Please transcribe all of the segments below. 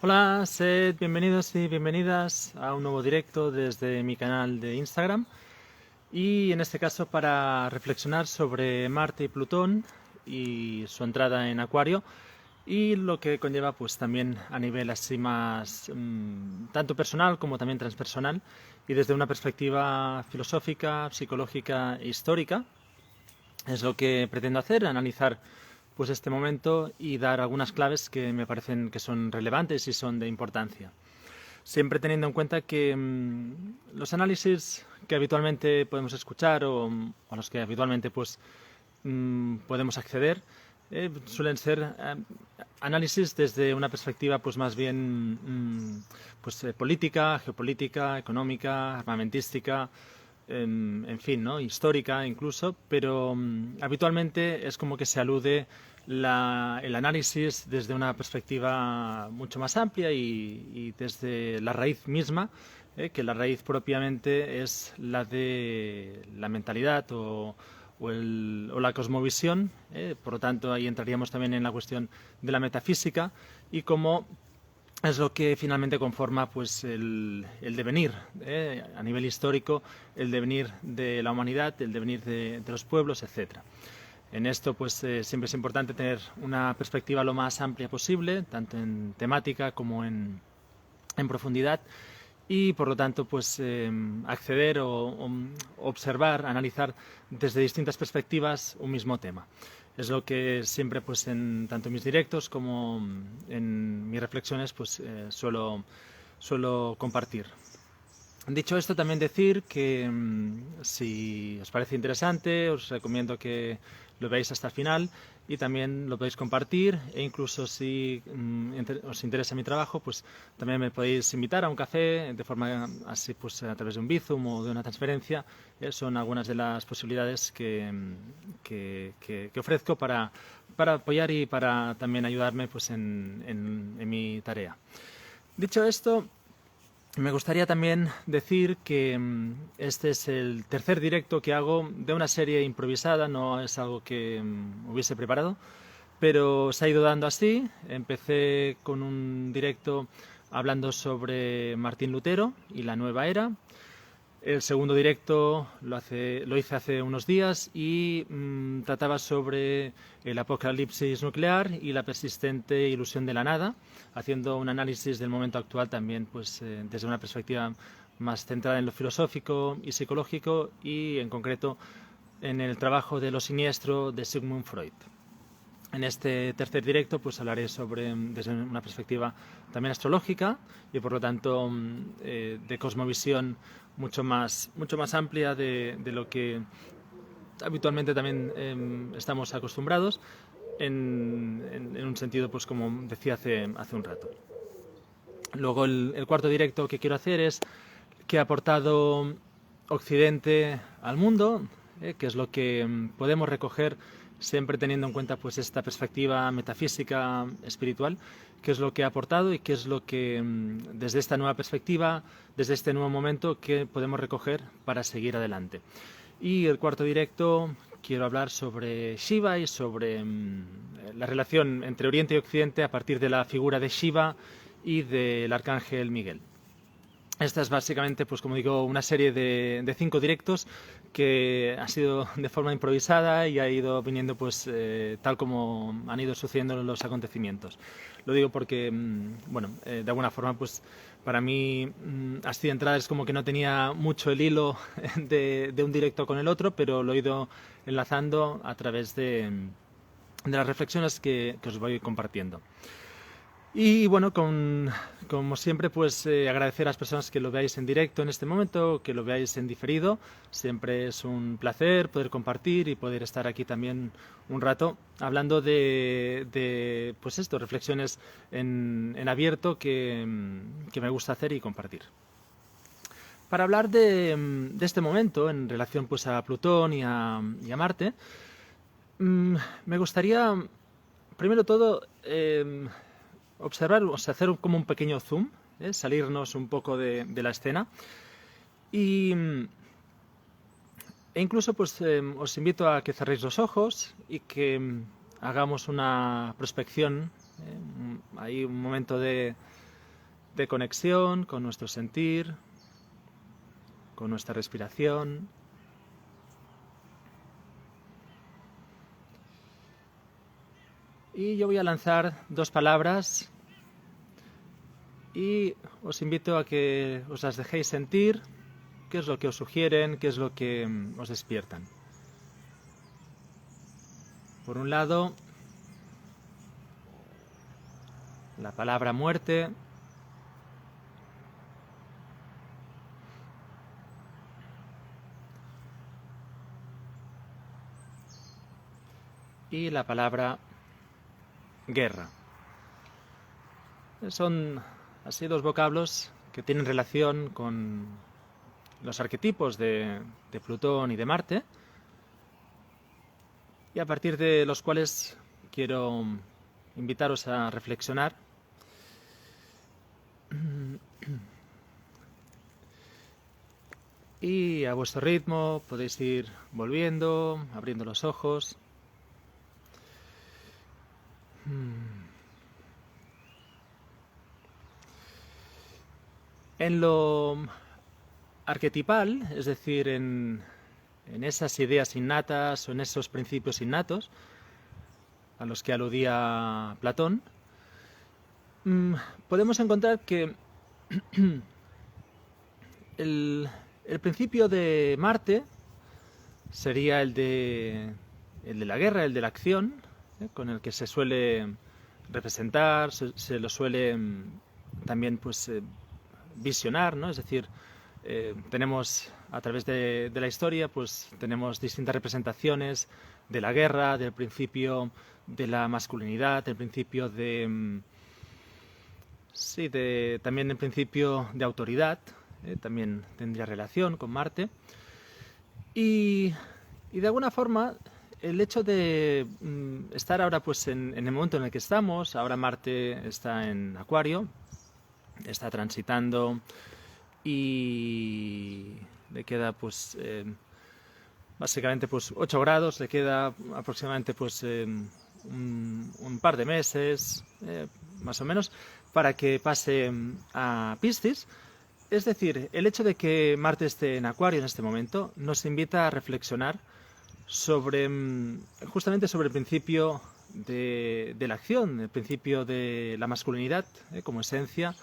Hola, sed bienvenidos y bienvenidas a un nuevo directo desde mi canal de Instagram y en este caso para reflexionar sobre Marte y Plutón y su entrada en Acuario y lo que conlleva pues también a nivel así más tanto personal como también transpersonal y desde una perspectiva filosófica, psicológica e histórica. Es lo que pretendo hacer, analizar pues este momento y dar algunas claves que me parecen que son relevantes y son de importancia. Siempre teniendo en cuenta que los análisis que habitualmente podemos escuchar o a los que habitualmente pues podemos acceder suelen ser análisis desde una perspectiva pues más bien política, geopolítica, económica, armamentística, en fin, ¿no? Histórica incluso, pero habitualmente es como que se alude el análisis desde una perspectiva mucho más amplia y desde la raíz misma, que la raíz propiamente es la de la mentalidad o la cosmovisión. Por lo tanto, ahí entraríamos también en la cuestión de la metafísica y cómo es lo que finalmente conforma pues el devenir a nivel histórico, el devenir de la humanidad, el devenir de los pueblos, etcétera. En esto pues siempre es importante tener una perspectiva lo más amplia posible, tanto en temática como en profundidad y por lo tanto pues acceder o observar, analizar desde distintas perspectivas un mismo tema. Es lo que siempre pues tanto en mis directos como en mis reflexiones pues suelo compartir. Dicho esto, también decir que si os parece interesante, os recomiendo que lo veáis hasta el final y también lo podéis compartir e incluso si os interesa mi trabajo, pues también me podéis invitar a un café de forma así pues a través de un Bizum o de una transferencia. Son algunas de las posibilidades que ofrezco para apoyar y para también ayudarme pues en mi tarea. Dicho esto, me gustaría también decir que este es el tercer directo que hago de una serie improvisada, no es algo que hubiese preparado, pero se ha ido dando así. Empecé con un directo hablando sobre Martín Lutero y la nueva era. El segundo directo lo hice hace unos días y trataba sobre el apocalipsis nuclear y la persistente ilusión de la nada, haciendo un análisis del momento actual también pues, desde una perspectiva más centrada en lo filosófico y psicológico y en concreto en el trabajo de lo siniestro de Sigmund Freud. En este tercer directo pues hablaré desde una perspectiva también astrológica y por lo tanto de cosmovisión mucho más amplia de lo que habitualmente también estamos acostumbrados en un sentido pues como decía hace un rato. Luego el cuarto directo que quiero hacer es qué ha aportado Occidente al mundo, que es lo que podemos recoger siempre teniendo en cuenta pues esta perspectiva metafísica espiritual, qué es lo que ha aportado y qué es lo que desde esta nueva perspectiva, desde este nuevo momento, que podemos recoger para seguir adelante. Y el cuarto directo quiero hablar sobre Shiva y sobre la relación entre Oriente y Occidente a partir de la figura de Shiva y del arcángel Miguel. Esta es básicamente, pues como digo, una serie de 5 directos que ha sido de forma improvisada y ha ido viniendo pues tal como han ido sucediendo los acontecimientos. Lo digo porque, de alguna forma, pues para mí, así de entrada es como que no tenía mucho el hilo de un directo con el otro, pero lo he ido enlazando a través de las reflexiones que os voy compartiendo. Y bueno, como siempre, pues agradecer a las personas que lo veáis en directo en este momento, que lo veáis en diferido. Siempre es un placer poder compartir y poder estar aquí también un rato hablando de pues esto, reflexiones en abierto que me gusta hacer y compartir. Para hablar de este momento en relación pues a Plutón y a Marte, me gustaría, primero todo, observar, o sea, hacer como un pequeño zoom, salirnos un poco de la escena y, e incluso pues os invito a que cerréis los ojos y que hagamos una prospección, hay un momento de de conexión con nuestro sentir, con nuestra respiración. Y yo voy a lanzar 2 palabras y os invito a que os las dejéis sentir, qué es lo que os sugieren, qué es lo que os despiertan. Por un lado, la palabra muerte. Y la palabra guerra. Son así 2 vocablos que tienen relación con los arquetipos de Plutón y de Marte, y a partir de los cuales quiero invitaros a reflexionar y a vuestro ritmo podéis ir volviendo, abriendo los ojos. En lo arquetipal, es decir, en esas ideas innatas o en esos principios innatos a los que aludía Platón, podemos encontrar que el principio de Marte sería el de la guerra, el de la acción, con el que se suele representar, se lo suele también pues visionar, ¿no? Es decir, tenemos a través de la historia, pues tenemos distintas representaciones de la guerra, del principio de la masculinidad, del principio también el principio de autoridad, también tendría relación con Marte. Y de alguna forma, el hecho de estar ahora pues en el momento en el que estamos, ahora Marte está en Acuario, está transitando y le queda pues básicamente pues 8 grados, le queda aproximadamente pues un par de meses más o menos para que pase a Piscis. Es decir, el hecho de que Marte esté en Acuario en este momento nos invita a reflexionar justamente sobre el principio de la acción, el principio de la masculinidad como esencia,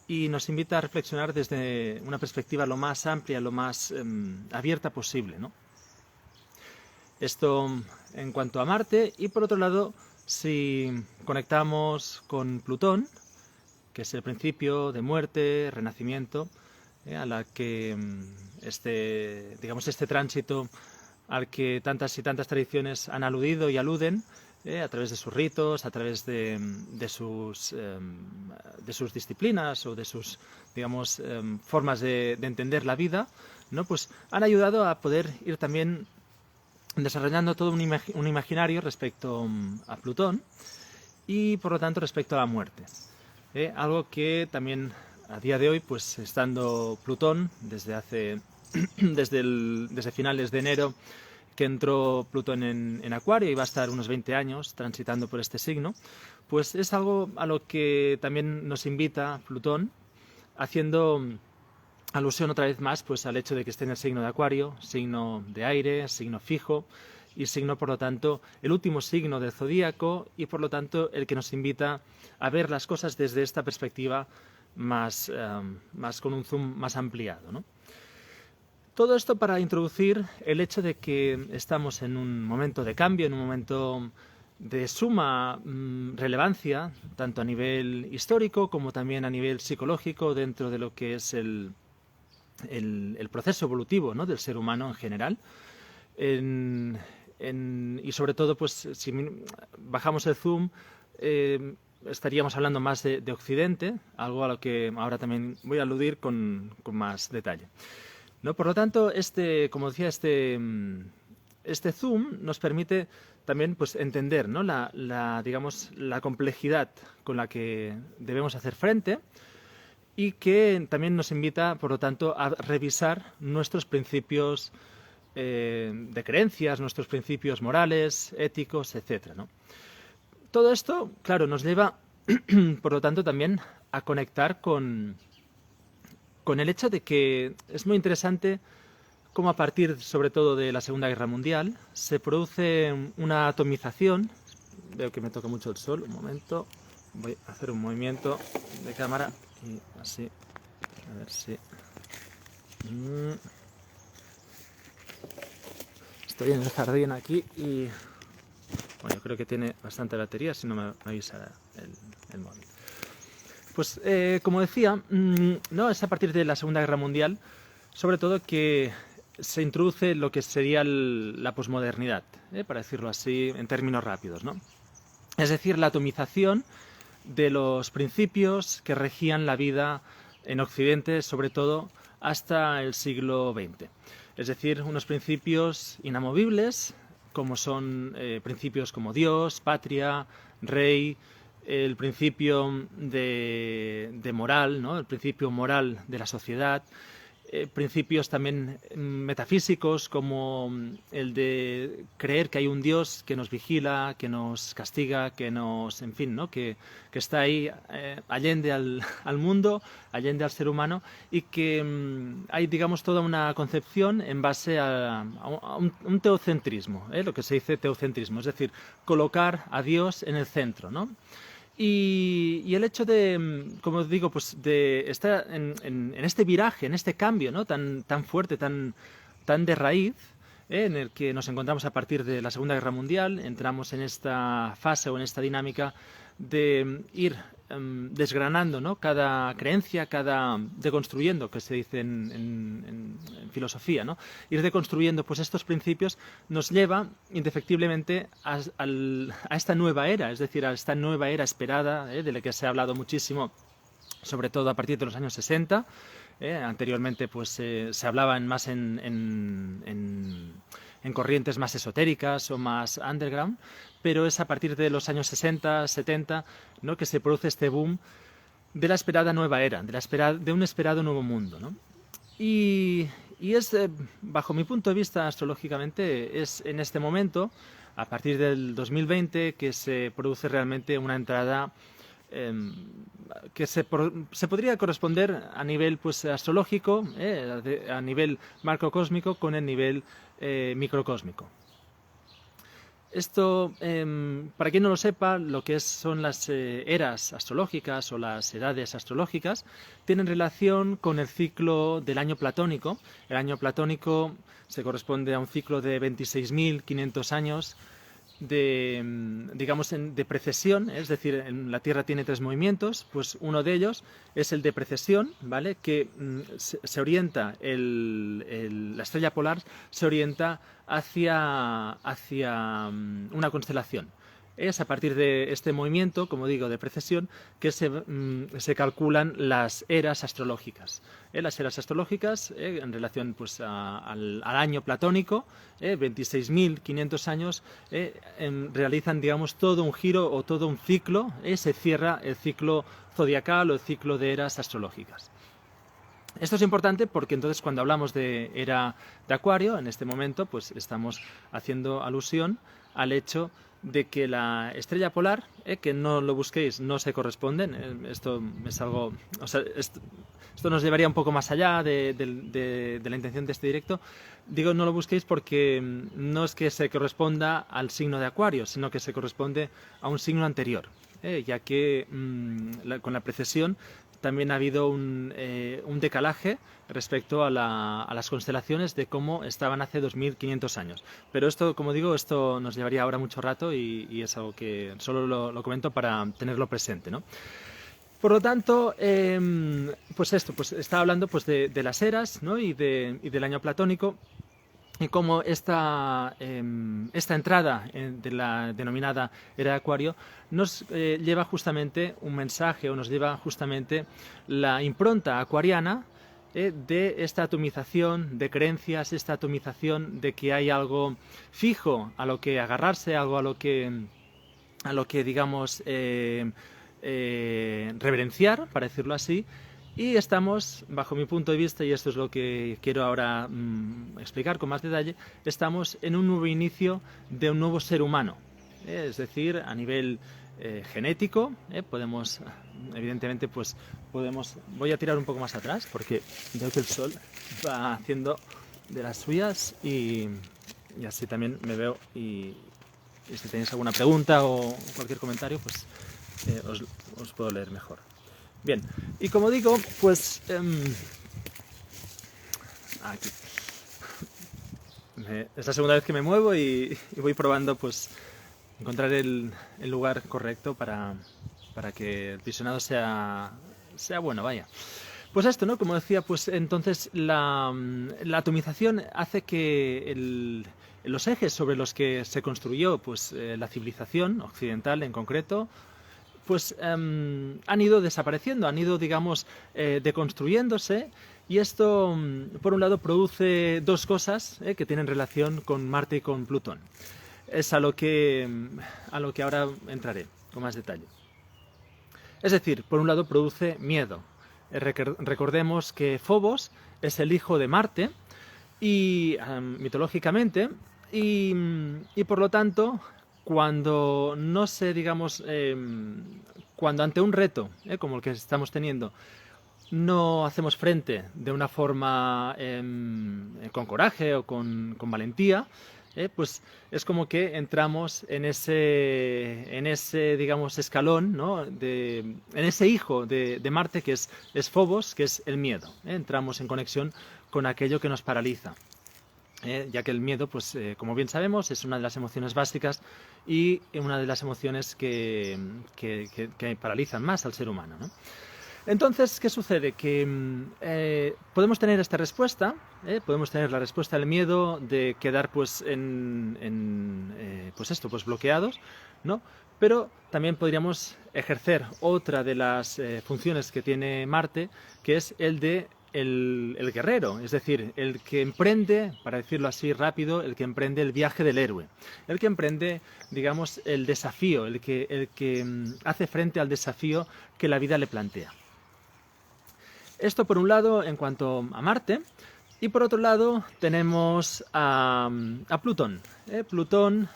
y nos invita a reflexionar desde una perspectiva lo más amplia, lo más abierta posible, ¿no? Esto en cuanto a Marte. Y por otro lado, si conectamos con Plutón, que es el principio de muerte, renacimiento, a la que este tránsito al que tantas y tantas tradiciones han aludido y aluden, a través de sus ritos, a través de sus disciplinas o de sus, digamos, formas de entender la vida, ¿no? Pues han ayudado a poder ir también desarrollando todo un imaginario respecto a Plutón y, por lo tanto, respecto a la muerte. Algo que también a día de hoy, pues estando Plutón desde finales de enero, que entró Plutón en Acuario y va a estar unos 20 años transitando por este signo, pues es algo a lo que también nos invita Plutón, haciendo alusión otra vez más pues al hecho de que esté en el signo de Acuario, signo de aire, signo fijo y signo, por lo tanto, el último signo del zodíaco, y por lo tanto el que nos invita a ver las cosas desde esta perspectiva más con un zoom más ampliado, ¿no? Todo esto para introducir el hecho de que estamos en un momento de cambio, en un momento de suma relevancia, tanto a nivel histórico como también a nivel psicológico, dentro de lo que es el proceso evolutivo, ¿no?, del ser humano en general. Y sobre todo, pues si bajamos el zoom, estaríamos hablando más de Occidente, algo a lo que ahora también voy a aludir con más detalle, ¿no? Por lo tanto, como decía, este zoom nos permite también pues entender, ¿no?, digamos, la complejidad con la que debemos hacer frente, y que también nos invita, por lo tanto, a revisar nuestros principios de creencias, nuestros principios morales, éticos, etcétera, ¿no? Todo esto, claro, nos lleva por lo tanto, también a conectar con el hecho de que es muy interesante cómo a partir, sobre todo, de la Segunda Guerra Mundial, se produce una atomización. Veo que me toca mucho el sol, un momento. Voy a hacer un movimiento de cámara y así, a ver si... Estoy en el jardín aquí y... Bueno, creo que tiene bastante batería, si no me avisa el móvil. Pues como decía, no es a partir de la Segunda Guerra Mundial, sobre todo, que se introduce lo que sería la posmodernidad, para decirlo así en términos rápidos, ¿no? Es decir, la atomización de los principios que regían la vida en Occidente, sobre todo hasta el siglo XX. Es decir, unos principios inamovibles, como son principios como Dios, patria, rey, el principio de moral, ¿no? El principio moral de la sociedad, principios también metafísicos como el de creer que hay un Dios que nos vigila, que nos castiga, que nos, en fin, ¿no? que está ahí allende al mundo, allende al ser humano, y que hay, digamos, toda una concepción en base a un teocentrismo, lo que se dice teocentrismo, es decir, colocar a Dios en el centro, ¿no? Y el hecho de, como digo, pues de estar en este viraje, en este cambio, ¿no? tan fuerte, tan de raíz, en el que nos encontramos a partir de la Segunda Guerra Mundial, entramos en esta fase o en esta dinámica de ir desgranando, ¿no? Cada creencia, deconstruyendo, que se dice en filosofía, ¿no? Ir deconstruyendo pues estos principios nos lleva indefectiblemente a esta nueva era, es decir, a esta nueva era esperada, de la que se ha hablado muchísimo, sobre todo a partir de los años 60. Anteriormente pues se hablaba más en corrientes más esotéricas o más underground, pero es a partir de los años 60, 70, ¿no? que se produce este boom de la esperada nueva era, de un esperado nuevo mundo, ¿no? Y es, bajo mi punto de vista, astrológicamente, es en este momento, a partir del 2020, que se produce realmente una entrada que se podría corresponder a nivel pues astrológico, a nivel macrocósmico, con el nivel microcósmico. Esto, para quien no lo sepa, lo que son las eras astrológicas o las edades astrológicas tienen relación con el ciclo del año platónico. El año platónico se corresponde a un ciclo de 26.500 años de precesión, es decir, la Tierra tiene 3 movimientos, pues uno de ellos es el de precesión, ¿vale? Que se orienta, la estrella polar se orienta hacia una constelación. Es a partir de este movimiento, como digo, de precesión, que se calculan las eras astrológicas. Las eras astrológicas, en relación pues, al año platónico, 26.500 años, realizan, digamos, todo un giro o todo un ciclo. Se cierra el ciclo zodiacal o el ciclo de eras astrológicas. Esto es importante porque entonces cuando hablamos de era de Acuario, en este momento, pues estamos haciendo alusión al hecho de que la estrella polar, que no lo busquéis, no se corresponden. Esto es algo, o sea, esto nos llevaría un poco más allá de la intención de este directo. Digo, no lo busquéis porque no es que se corresponda al signo de Acuario, sino que se corresponde a un signo anterior, ya que con la precesión también ha habido un decalaje respecto a las constelaciones de cómo estaban hace 2.500 años. Pero esto, como digo, esto nos llevaría ahora mucho rato y es algo que solo lo comento para tenerlo presente, ¿no? Por lo tanto, pues estaba hablando pues, de las eras, ¿no? y del año platónico, y cómo esta entrada de la denominada era de Acuario nos lleva justamente un mensaje, o nos lleva justamente la impronta acuariana de esta atomización de creencias, esta atomización de que hay algo fijo a lo que agarrarse, algo a lo que digamos, reverenciar, para decirlo así. Y estamos, bajo mi punto de vista, y esto es lo que quiero ahora explicar con más detalle, estamos en un nuevo inicio de un nuevo ser humano. Es decir, a nivel genético. Podemos, evidentemente, pues voy a tirar un poco más atrás porque veo que el sol va haciendo de las suyas y así también me veo y si tenéis alguna pregunta o cualquier comentario, pues os puedo leer mejor. Bien, y como digo, pues aquí es la segunda vez que me muevo y voy probando pues encontrar el lugar correcto para que el visionado sea bueno, vaya. Pues esto, ¿no? Como decía, pues entonces la atomización hace que los ejes sobre los que se construyó pues la civilización occidental en concreto, pues han ido desapareciendo, han ido, digamos, deconstruyéndose, y esto, por un lado, produce dos cosas que tienen relación con Marte y con Plutón. Es a lo que ahora entraré con más detalle. Es decir, por un lado produce miedo. Recordemos que Phobos es el hijo de Marte y mitológicamente y por lo tanto cuando no se, digamos, cuando ante un reto como el que estamos teniendo no hacemos frente de una forma con coraje o con valentía, pues es como que entramos en ese digamos, escalón, ¿no? En ese hijo de Marte que es Phobos, que es el miedo. Entramos en conexión con aquello que nos paraliza. Ya que el miedo, pues como bien sabemos, es una de las emociones básicas y una de las emociones que paralizan más al ser humano, ¿no? Entonces, ¿qué sucede? Que podemos tener esta respuesta, podemos tener la respuesta del miedo de quedar pues pues bloqueados, ¿no? Pero también podríamos ejercer otra de las funciones que tiene Marte, que es el de el guerrero, es decir, el que emprende, para decirlo así rápido, el que emprende el viaje del héroe, el que emprende, digamos, el desafío, el que hace frente al desafío que la vida le plantea. Esto por un lado en cuanto a Marte, y por otro lado tenemos a Plutón. Plutón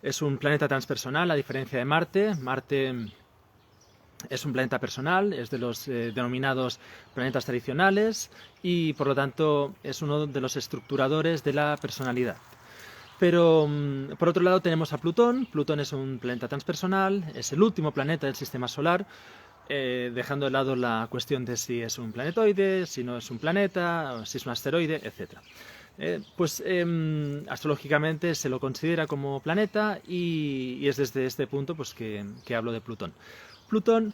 es un planeta transpersonal, a diferencia de Marte. Marte es un planeta personal, es de los denominados planetas tradicionales y por lo tanto es uno de los estructuradores de la personalidad. Pero por otro lado tenemos a Plutón. Plutón es un planeta transpersonal, es el último planeta del sistema solar, dejando de lado la cuestión de si es un planetoide, si no es un planeta, si es un asteroide, etc. Astrológicamente se lo considera como planeta y es desde este punto pues, que hablo de Plutón. Plutón,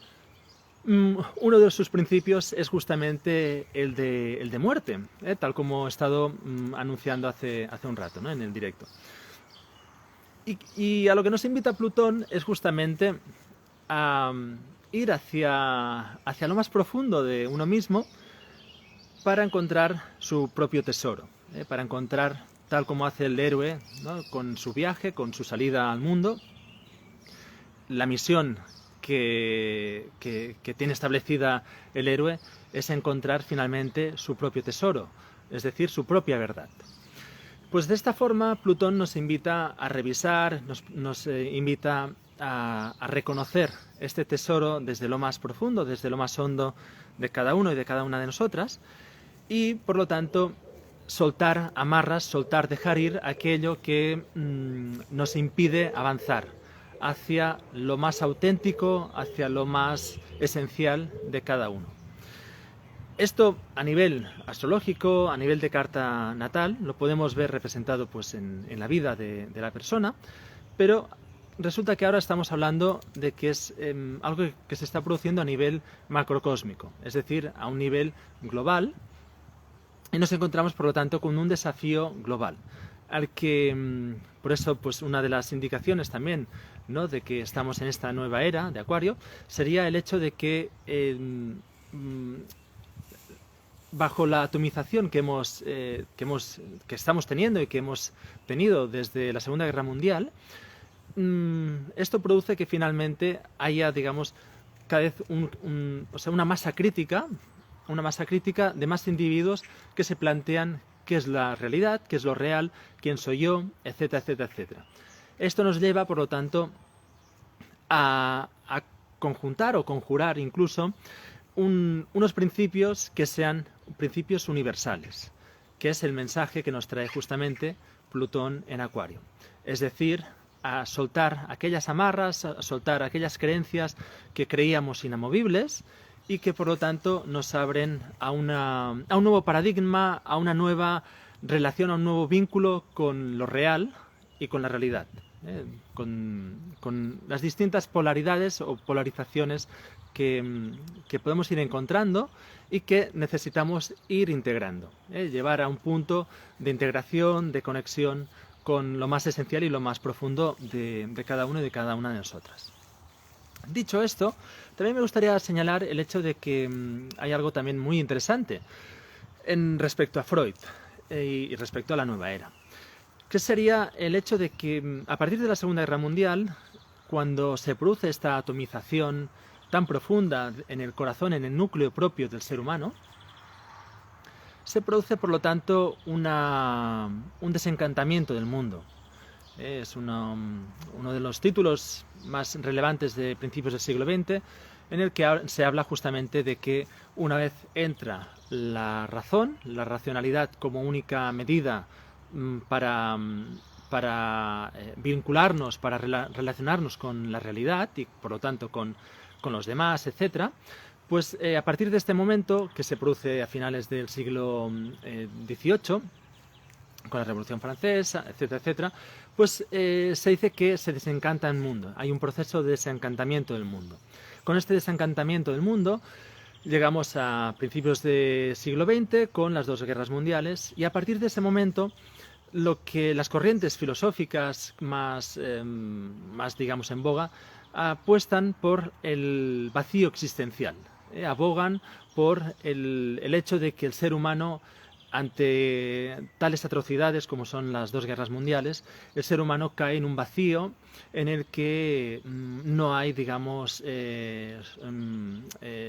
uno de sus principios es justamente el de muerte, tal como he estado anunciando hace un rato, ¿no? En el directo. Y a lo que nos invita Plutón es justamente a ir hacia lo más profundo de uno mismo para encontrar su propio tesoro, para encontrar, tal como hace el héroe, ¿no? Con su viaje, con su salida al mundo, la misión que tiene establecida el héroe es encontrar finalmente su propio tesoro, es decir, su propia verdad. Pues de esta forma Plutón nos invita a revisar, nos invita a reconocer este tesoro desde lo más profundo, desde lo más hondo de cada uno y de cada una de nosotras, y por lo tanto soltar amarras, soltar, dejar ir aquello que nos impide avanzar hacia lo más auténtico, hacia lo más esencial de cada uno. Esto a nivel astrológico, a nivel de carta natal, lo podemos ver representado pues, en la vida de la persona, pero resulta que ahora estamos hablando de que es algo que se está produciendo a nivel macrocósmico, es decir, a un nivel global, y nos encontramos por lo tanto con un desafío global, al que, por eso, pues una de las indicaciones también, ¿no? De que estamos en esta nueva era de Acuario, sería el hecho de que bajo la atomización que estamos teniendo y que hemos tenido desde la Segunda Guerra Mundial, esto produce que finalmente haya, digamos, cada vez una masa crítica de más individuos que se plantean qué es la realidad, qué es lo real, quién soy yo, etcétera, etcétera, etcétera. Esto nos lleva, por lo tanto, a conjuntar o conjurar incluso unos principios que sean principios universales, que es el mensaje que nos trae justamente Plutón en Acuario. Es decir, a soltar aquellas amarras, a soltar aquellas creencias que creíamos inamovibles y que por lo tanto nos abren a un nuevo paradigma, a una nueva relación, a un nuevo vínculo con lo real y con la realidad, con las distintas polaridades o polarizaciones que podemos ir encontrando y que necesitamos ir integrando, llevar a un punto de integración, de conexión con lo más esencial y lo más profundo de cada uno y de cada una de nosotras. Dicho esto, también me gustaría señalar el hecho de que hay algo también muy interesante respecto a Freud y respecto a la nueva era, que sería el hecho de que a partir de la Segunda Guerra Mundial, cuando se produce esta atomización tan profunda en el corazón, en el núcleo propio del ser humano, se produce por lo tanto un desencantamiento del mundo. Es uno de los títulos más relevantes de principios del siglo XX, en el que se habla justamente de que una vez entra la razón, la racionalidad como única medida para vincularnos, para relacionarnos con la realidad y por lo tanto con los demás, etcétera, pues a partir de este momento, que se produce a finales del siglo XVIII, con la Revolución Francesa, etcétera, etcétera, pues se dice que se desencanta el mundo. Hay un proceso de desencantamiento del mundo. Con este desencantamiento del mundo llegamos a principios del siglo XX con las dos guerras mundiales y a partir de ese momento lo que las corrientes filosóficas más digamos en boga apuestan por el vacío existencial, abogan por el hecho de que el ser humano, ante tales atrocidades como son las dos guerras mundiales, el ser humano cae en un vacío en el que no hay, digamos,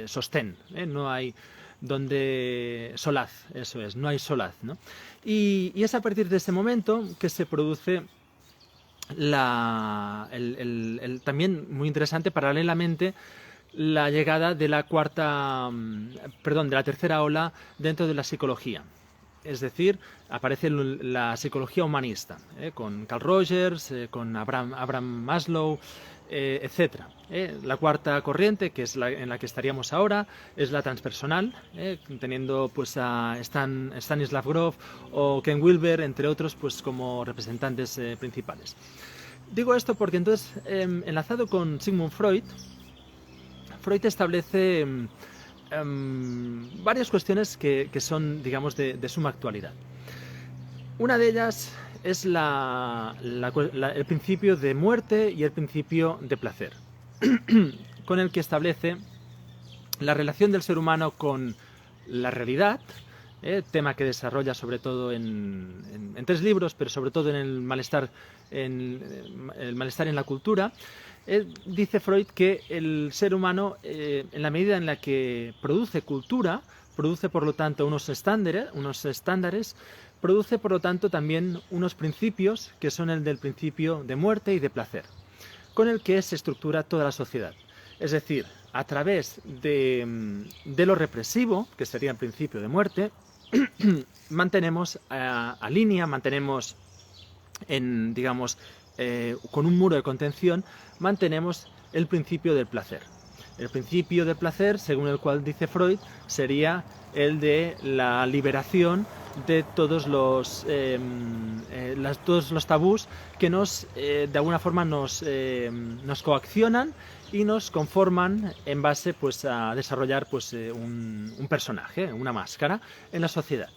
sostén, no hay donde solaz, eso es, no hay solaz, ¿no? Y es a partir de ese momento que se produce también muy interesante, paralelamente, la llegada de la de la tercera ola dentro de la psicología. Es decir, aparece la psicología humanista, con Carl Rogers, con Abraham Maslow, etc. La cuarta corriente, que es en la que estaríamos ahora, es la transpersonal, teniendo pues a Stanislav Grof o Ken Wilber, entre otros, pues como representantes principales. Digo esto porque entonces, enlazado con Sigmund Freud, Freud establece varias cuestiones que son, digamos, de suma actualidad. Una de ellas es el principio de muerte y el principio de placer, con el que establece la relación del ser humano con la realidad, tema que desarrolla sobre todo en tres libros, pero sobre todo en el malestar en la cultura. Dice Freud que el ser humano, en la medida en la que produce cultura, produce por lo tanto unos estándares, produce por lo tanto también unos principios que son el del principio de muerte y de placer, con el que se estructura toda la sociedad. Es decir, a través de lo represivo, que sería el principio de muerte, mantenemos mantenemos digamos, con un muro de contención, mantenemos el principio del placer. El principio del placer, según el cual dice Freud, sería el de la liberación de todos los tabús que de alguna forma nos coaccionan y nos conforman en base pues, a desarrollar pues, un personaje, una máscara en la sociedad.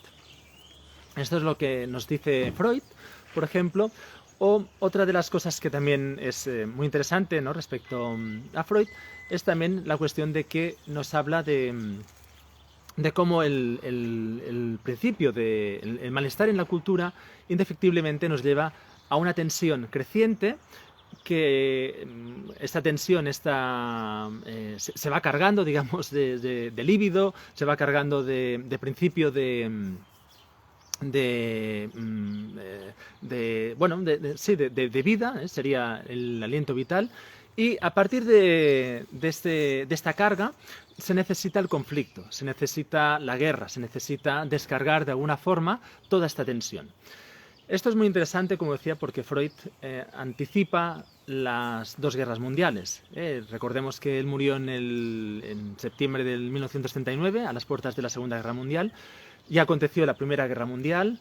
Esto es lo que nos dice Freud, por ejemplo. O otra de las cosas que también es muy interesante, ¿no?, respecto a Freud, es también la cuestión de que nos habla de cómo el principio del malestar en la cultura indefectiblemente nos lleva a una tensión creciente, que esta tensión se va cargando, digamos, de líbido, se va cargando de principio de vida, sería el aliento vital, Y a partir de esta carga se necesita el conflicto, se necesita la guerra, se necesita descargar de alguna forma toda esta tensión. Esto es muy interesante, como decía, porque Freud anticipa las dos guerras mundiales. Recordemos que él murió en septiembre del 1939, a las puertas de la Segunda Guerra Mundial. Ya aconteció la Primera Guerra Mundial.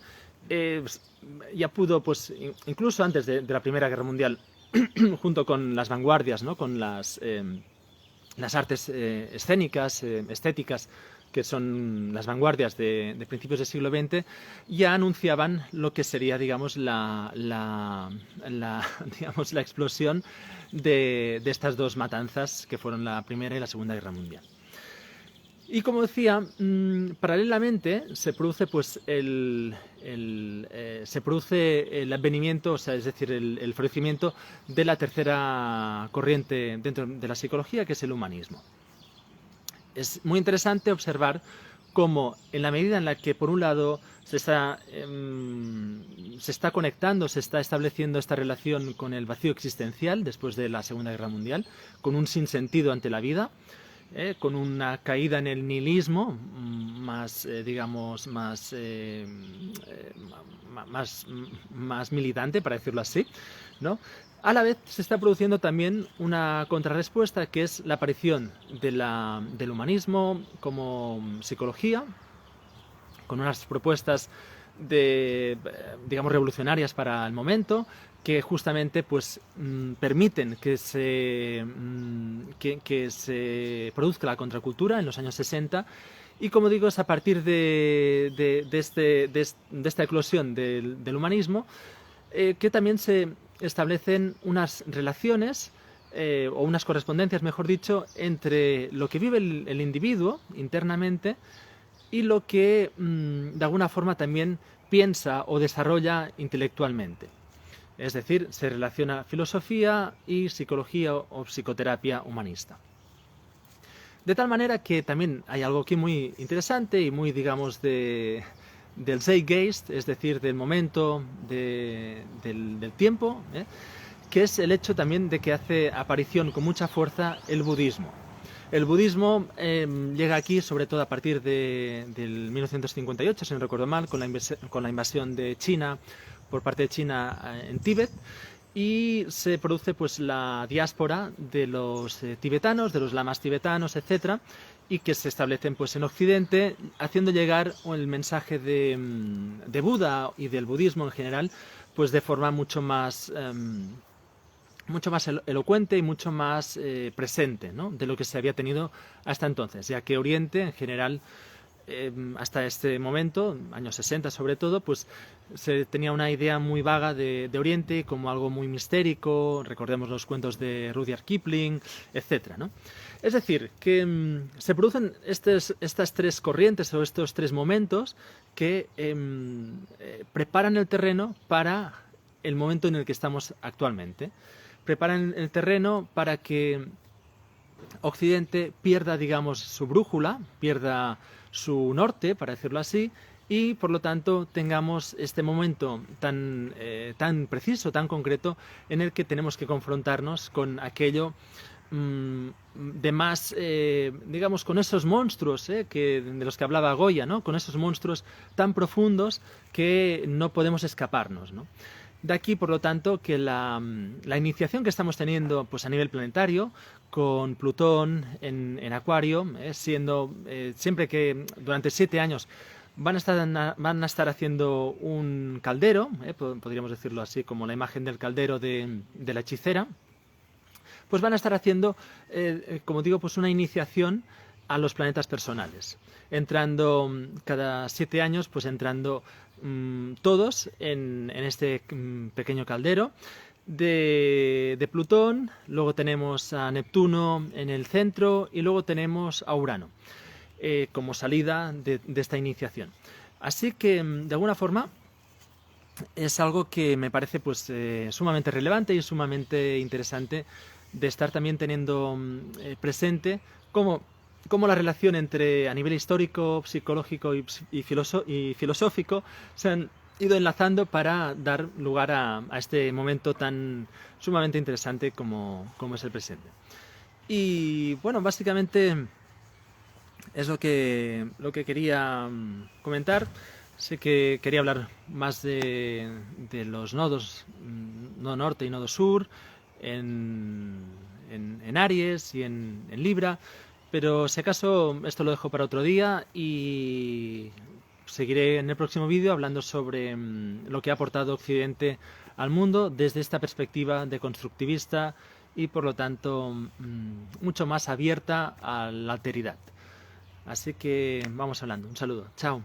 Ya pudo, pues, incluso antes de la Primera Guerra Mundial, junto con las vanguardias, ¿no? Con las artes escénicas, estéticas, que son las vanguardias de principios del siglo XX, ya anunciaban lo que sería, digamos, digamos, la explosión de estas dos matanzas que fueron la Primera y la Segunda Guerra Mundial. Y como decía, paralelamente se produce pues el advenimiento, o sea, es decir, el florecimiento de la tercera corriente dentro de la psicología, que es el humanismo. Es muy interesante observar cómo, en la medida en la que, por un lado, se está conectando, se está estableciendo esta relación con el vacío existencial después de la Segunda Guerra Mundial, con un sinsentido ante la vida, con una caída en el nihilismo más, digamos, más militante, para decirlo así, ¿no? A la vez se está produciendo también una contrarrespuesta, que es la aparición del humanismo como psicología, con unas propuestas digamos, revolucionarias para el momento, que justamente pues permiten que se produzca la contracultura en los años 60. Y como digo, es a partir de esta eclosión del humanismo que también se establecen unas relaciones o unas correspondencias, mejor dicho, entre lo que vive el individuo internamente y lo que de alguna forma también piensa o desarrolla intelectualmente. Es decir, se relaciona filosofía y psicología o psicoterapia humanista. De tal manera que también hay algo aquí muy interesante y muy, digamos, del Zeitgeist, es decir, del momento, del tiempo, que es el hecho también de que hace aparición con mucha fuerza el budismo. El budismo llega aquí sobre todo a partir del 1958, si no recuerdo mal, con la invasión de China por parte de China en Tíbet, y se produce pues la diáspora de los tibetanos, de los lamas tibetanos, etcétera, y que se establecen pues en Occidente, haciendo llegar el mensaje de Buda y del budismo en general, pues de forma mucho más elocuente y mucho más presente, ¿no?, de lo que se había tenido hasta entonces, ya que Oriente en general, hasta este momento, años 60 sobre todo, pues se tenía una idea muy vaga de Oriente como algo muy mistérico. Recordemos los cuentos de Rudyard Kipling, etcétera, ¿no? Es decir, que se producen estas tres corrientes o estos tres momentos que preparan el terreno para el momento en el que estamos actualmente. Preparan el terreno para que Occidente pierda, digamos, su brújula, pierda su norte, para decirlo así, y por lo tanto tengamos este momento tan preciso, tan concreto, en el que tenemos que confrontarnos con aquello de más, digamos, con esos monstruos de los que hablaba Goya, ¿no?, con esos monstruos tan profundos que no podemos escaparnos, ¿no? De aquí, por lo tanto, que la iniciación que estamos teniendo pues a nivel planetario, con Plutón en Acuario, siendo siempre que durante 7 años van a estar haciendo un caldero, podríamos decirlo así, como la imagen del caldero de la hechicera, pues van a estar haciendo, como digo, pues una iniciación a los planetas personales, entrando cada 7 años, pues entrando todos en este pequeño caldero de Plutón. Luego tenemos a Neptuno en el centro y luego tenemos a Urano como salida de esta iniciación. Así que, de alguna forma, es algo que me parece pues sumamente relevante y sumamente interesante de estar también teniendo presente cómo la relación entre, a nivel histórico, psicológico y filosófico, se han ido enlazando para dar lugar a este momento tan sumamente interesante como es el presente. Y bueno, básicamente es lo que quería comentar. Sé que quería hablar más de los nodos, nodo norte y nodo sur, en Aries y en Libra, pero si acaso esto lo dejo para otro día y seguiré en el próximo vídeo hablando sobre lo que ha aportado Occidente al mundo desde esta perspectiva de constructivista y por lo tanto mucho más abierta a la alteridad. Así que vamos hablando. Un saludo. Chao.